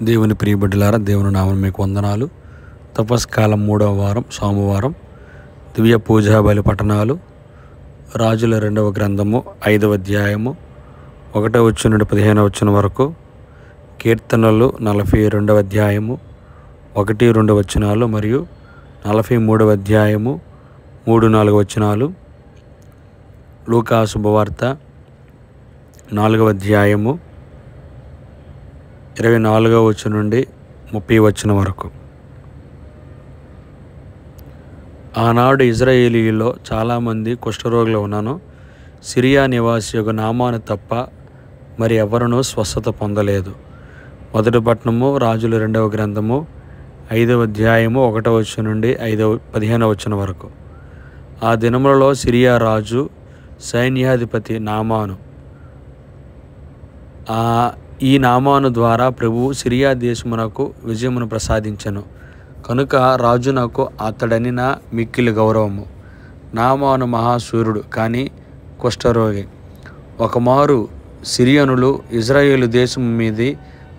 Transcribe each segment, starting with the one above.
దేవుని ప్రియబిడ్డలారా, దేవుని నామం మీకు వందనాలు. తపస్కాలం 3వ వారం సోమవారం. దివ్య పూజా బలి పఠనాలు. రాజుల 2వ గ్రంథము 5వ అధ్యాయము 1వ వచనం నుండి 15వ వచనం వరకు. కీర్తనలు 42వ అధ్యాయము 1-2 వచనాలు మరియు 43వ అధ్యాయము 3-4 వచనాలు. లూకా శుభవార్త 4వ అధ్యాయము 24వ వచనం నుండి 30వ వచనం వరకు. ఆనాడు ఇజ్రాయేలీయుల్లో చాలామంది కుష్ఠరోగులు ఉన్నాను. సిరియా నివాసి యొక్క నామాను తప్ప మరి ఎవరునూ స్వస్థత పొందలేదు. మొదటి పట్టణము రాజుల 2వ గ్రంథము 5వ అధ్యాయము 1వ వచనం నుండి 15వ వచనం వరకు. ఆ దినములలో సిరియా రాజు సైన్యాధిపతి నామాను, ఈ నామాను ద్వారా ప్రభువు సిరియా దేశమునకు విజయమును ప్రసాదించెను. కనుక రాజునకు అతడనిన మిక్కిలి గౌరవము. నామాను మహాశూరుడు కానీ కుష్ఠరోగి. ఒకమారు సిరియనులు ఇజ్రాయేలు దేశం మీది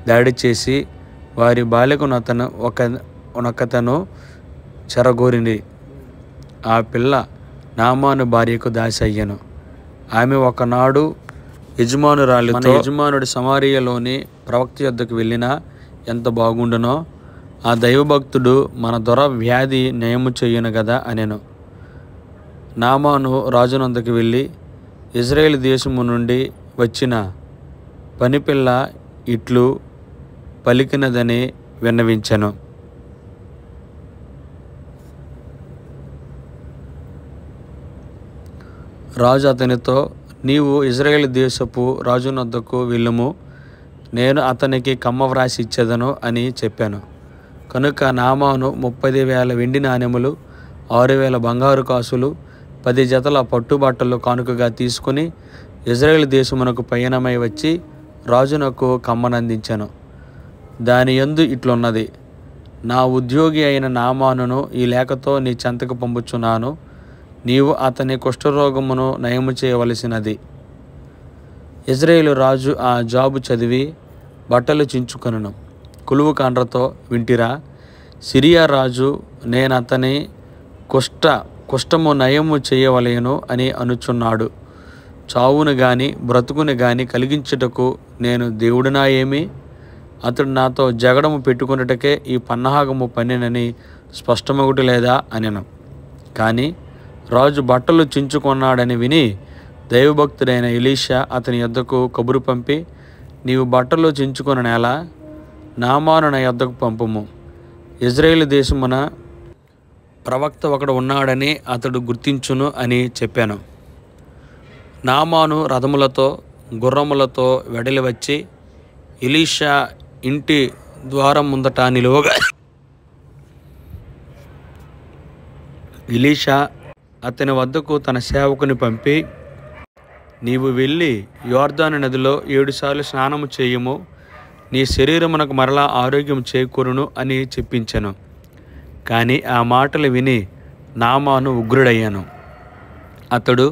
దాడి చేసి వారి బాలికను ఒకతను చెరగోరిని. ఆ పిల్ల నామాను భార్యకు దాసి అయ్యను. ఆమె ఒకనాడు యజమానురాలితో, యజమానుడి సమారియలోని ప్రవక్త యొద్దకు వెళ్ళినా ఎంత బాగుండునో, ఆ దైవభక్తుడు మన దొర వ్యాధి నయము చెయ్యును గదా అనెను. నామాను రాజునందుకు వెళ్ళి ఇజ్రాయేల్ దేశము నుండి వచ్చిన పనిపిల్ల ఇట్లు పలికినదని విన్నవించెను. రాజు అతనితో, నీవు ఇజ్రాయేల్ దేశపు రాజునొద్దకు వెళ్ళుము, నేను అతనికి కమ్మ వ్రాసి ఇచ్చేదను అని చెప్పాను. కనుక నామాను 30,000 వెండి నాణెములు, 6,000 బంగారు కాసులు, 10 జతల పట్టుబట్టలు కానుకగా తీసుకుని ఇజ్రాయేల్ దేశమునకు పయనమై వచ్చి రాజునకు కమ్మనందించెను. దాని యందు ఇట్లున్నది: నా ఉద్యోగి అయిన నామానును ఈ లేఖతో నీ చెంతకు పంపుచున్నాను. నీవు అతని కుష్ఠరోగమును నయము చేయవలసినది. ఇజ్రాయేలు రాజు ఆ జాబు చదివి బట్టలు చించుకొనెను. కులువు కాండ్రతో, వింటిరా, సిరియా రాజు నేను అతని కుష్ఠము నయము చేయవలేను అని అనుచున్నాడు. చావును గాని బ్రతుకుని గాని కలిగించుటకు నేను దేవుడినా ఏమి? అతడు నాతో జగడము పెట్టుకున్నటకే ఈ పన్నాగము పన్నెనని స్పష్టమగుట లేదా అనెను. కానీ రాజు బట్టలు చించుకొన్నాడని విని దైవభక్తుడైన ఎలీషా అతని యొద్దకు కబురు పంపి, నీవు బట్టలు చించుకొన నేల, నామాను నా యొద్దకు పంపుము. ఇజ్రాయేలు దేశమున ప్రవక్త ఒకడు ఉన్నాడని అతడు గుర్తించును అని చెప్పాను. నామాను రథములతో గుర్రములతో వెడలి వచ్చి ఎలీషా ఇంటి ద్వారం ముందట నిలువగా, ఎలీషా అతని వద్దకు తన సేవకుని పంపి, నీవు వెళ్ళి యోర్దాను నదిలో 7 సార్లు స్నానము చేయుము, నీ శరీరమునకు మరలా ఆరోగ్యం చేకూరును అని చెప్పించెను. కానీ ఆ మాటలు విని నామాను ఉగ్రుడయ్యాను. అతడు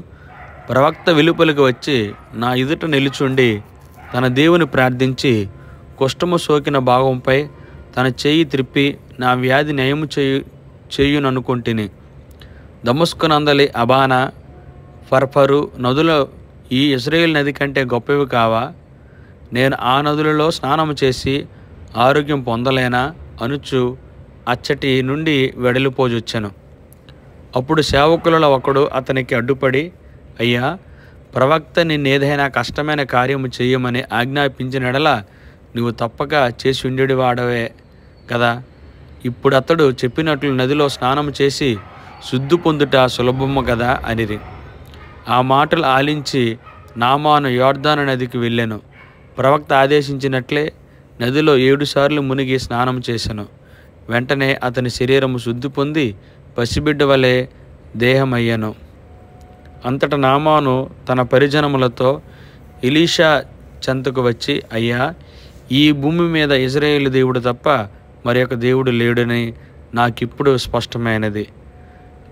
ప్రవక్త వెలుపలికి వచ్చి నా ఎదుట నిలుచుండి తన దేవుని ప్రార్థించి కుష్ఠము సోకిన భాగంపై తన చెయ్యి త్రిప్పి నా వ్యాధి నయము చేయుననుకుంటుని. దమస్కునందలి అబానా, ఫర్ఫరు నదులు ఈ ఇజ్రాయేల్ నది కంటే గొప్పవి కావా? నేను ఆ నదులలో స్నానము చేసి ఆరోగ్యం పొందలేనా అనుచు అచ్చటి నుండి వెడలిపోజొచ్చెను. అప్పుడు సేవకులలో ఒకడు అతనికి అడ్డుపడి, అయ్యా, ప్రవక్త నిన్నేదైనా కష్టమైన కార్యము చెయ్యమని ఆజ్ఞాపించిన ఎడల నువ్వు తప్పక చేసి ఉండేది వాడవే కదా. ఇప్పుడు అతడు చెప్పినట్లు నదిలో స్నానము చేసి శుద్ధి పొందుట సులభము కదా అనిరి. ఆ మాటలు ఆలించి నామాను యోర్దాను నదికి వెళ్ళెను. ప్రవక్త ఆదేశించినట్లే నదిలో 7 సార్లు మునిగి స్నానం చేసెను. వెంటనే అతని శరీరము శుద్ధి పొంది పసిబిడ్డ వలె దేహమయ్యను. అంతటా నామాను తన పరిజనములతో ఎలీషా చెంతకు వచ్చి, అయ్యా, ఈ భూమి మీద ఇజ్రాయేలు దేవుడు తప్ప మరి ఒక దేవుడు లేడని నాకిప్పుడు స్పష్టమైనది.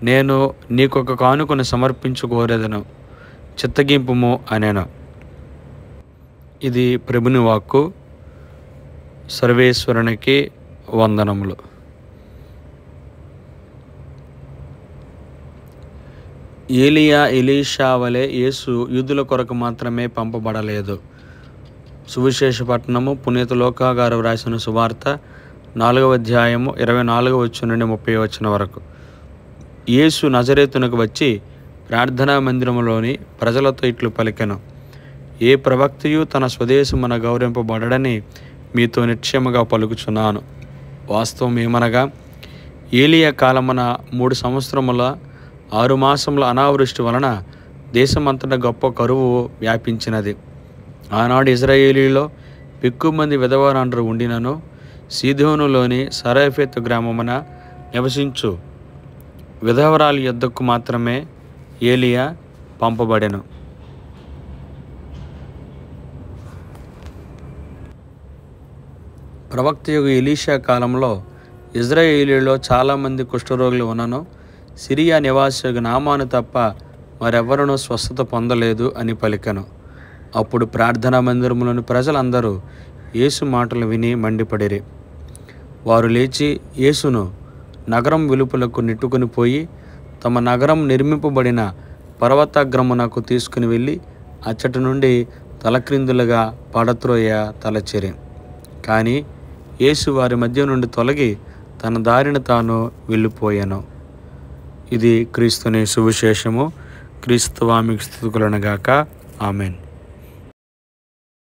నేను నీకొక కానుకను సమర్పించుకోరేదను, చిత్తగింపుము అనెను. ఇది ప్రభుని వాక్కు. సర్వేశ్వరునికి వందనములు. ఏలియా ఎలీషా వలె యేసు యూదుల కొరకు మాత్రమే పంపబడలేదు. సువిశేష పట్టణము పునీత లూకా గారు వ్రాసిన సువార్త 4వ అధ్యాయము 24వ వచనం నుండి 30వ వచనం వరకు. యేసు నజరేతునకు వచ్చి ప్రార్థనా మందిరములోని ప్రజలతో ఇట్లు పలికెను: ఏ ప్రవక్తయు తన స్వదేశమున గౌరవింపబడడని మీతో నిశ్చయముగా పలుకుచున్నాను. వాస్తవం ఏమనగా, ఏలియా కాలమున 3 సంవత్సరముల 6 మాసముల అనావృష్టి వలన దేశమంతటా గొప్ప కరువు వ్యాపించినది. ఆనాడు ఇజ్రాయేలీలో ఎక్కువ మంది విధవరాండ్రు ఉండినను సీదోనులోని సరేఫెతు గ్రామమున నివసించు విధవరాలి యొద్దకు మాత్రమే ఏలియా పంపబడెను. ప్రవక్తయగు ఎలీషా కాలంలో ఇజ్రాయేలీలో చాలామంది కుష్ఠరోగులు ఉన్నను సిరియా నివాసియగు నామాను తప్ప మరెవరూ స్వస్థత పొందలేదు అని పలికెను. అప్పుడు ప్రార్థనా మందిరములోని ప్రజలందరూ యేసు మాటలు విని మండిపడిరి. వారు లేచి యేసును నగరం వెలుపలకు నెట్టుకుని పోయి తమ నగరం నిర్మింపబడిన పర్వతాగ్రమునకు తీసుకుని వెళ్ళి అచ్చటి నుండి తలక్రిందులుగా పడత్రోయ తలచెరి. కానీ యేసు వారి మధ్య నుండి తొలగి తన దారిన తాను వెళ్ళిపోయాను. ఇది క్రీస్తుని సువిశేషము. క్రీస్తువా మీకు స్తుతులనుగాక. ఆమెన్.